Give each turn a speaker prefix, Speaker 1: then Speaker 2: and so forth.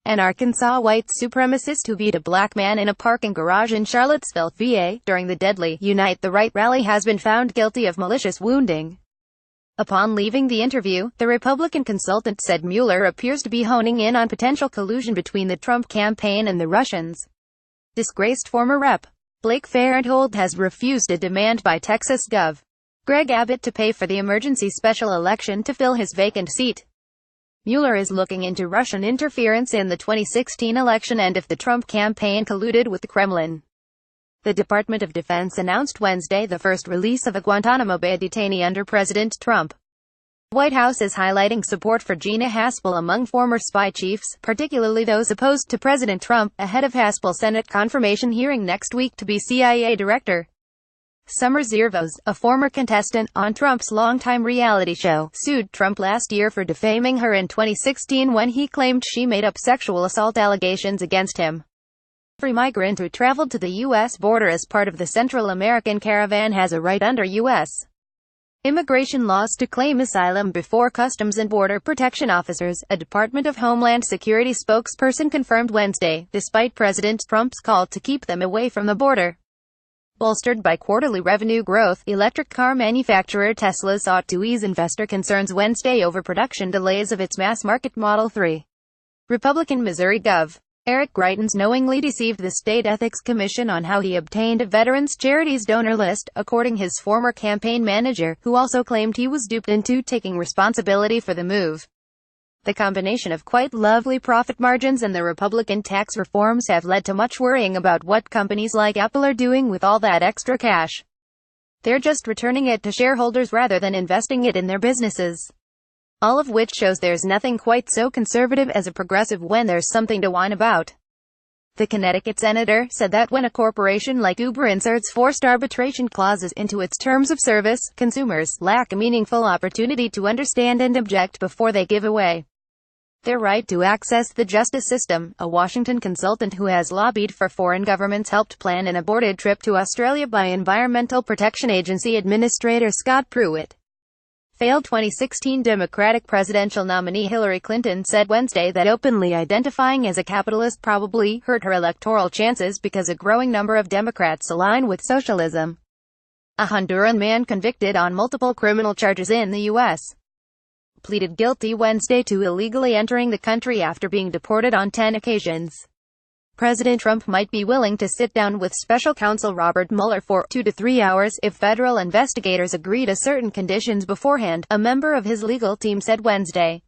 Speaker 1: An Arkansas white supremacist who beat a black man in a parking garage in Charlottesville, VA, during the deadly Unite the Right rally has been found guilty of malicious wounding. Upon leaving the interview, the Republican consultant said Mueller appears to be honing in on potential collusion between the Trump campaign and the Russians. Disgraced former Rep. Blake Farenthold has refused a demand by Texas Gov. Greg Abbott to pay for the emergency special election to fill his vacant seat. Mueller is looking into Russian interference in the 2016 election and if the Trump campaign colluded with the Kremlin. The Department of Defense announced Wednesday the first release of a Guantanamo Bay detainee under President Trump. The White House is highlighting support for Gina Haspel among former spy chiefs, particularly those opposed to President Trump, ahead of Haspel's Senate confirmation hearing next week to be CIA director. Summer Zervos, a former contestant on Trump's longtime reality show, sued Trump last year for defaming her in 2016 when he claimed she made up sexual assault allegations against him. Every migrant who traveled to the U.S. border as part of the Central American Caravan has a right under U.S. immigration laws to claim asylum before Customs and Border Protection officers, a Department of Homeland Security spokesperson confirmed Wednesday, despite President Trump's call to keep them away from the border. Bolstered by quarterly revenue growth, electric car manufacturer Tesla sought to ease investor concerns Wednesday over production delays of its mass-market Model 3. Republican Missouri Gov. Eric Greitens knowingly deceived the State Ethics Commission on how he obtained a Veterans Charities donor list, according his former campaign manager, who also claimed he was duped into taking responsibility for the move. The combination of quite lovely profit margins and the Republican tax reforms have led to much worrying about what companies like Apple are doing with all that extra cash. They're just returning it to shareholders rather than investing it in their businesses. All of which shows there's nothing quite so conservative as a progressive when there's something to whine about. The Connecticut senator said that when a corporation like Uber inserts forced arbitration clauses into its terms of service, consumers lack a meaningful opportunity to understand and object before they give away their right to access the justice system. A Washington consultant who has lobbied for foreign governments helped plan an aborted trip to Australia by Environmental Protection Agency Administrator Scott Pruitt. Failed 2016 Democratic presidential nominee Hillary Clinton said Wednesday that openly identifying as a capitalist probably hurt her electoral chances because a growing number of Democrats align with socialism. A Honduran man convicted on multiple criminal charges in the U.S. pleaded guilty Wednesday to illegally entering the country after being deported on 10 occasions. President Trump might be willing to sit down with special counsel Robert Mueller for 2 to 3 hours if federal investigators agree to certain conditions beforehand, a member of his legal team said Wednesday.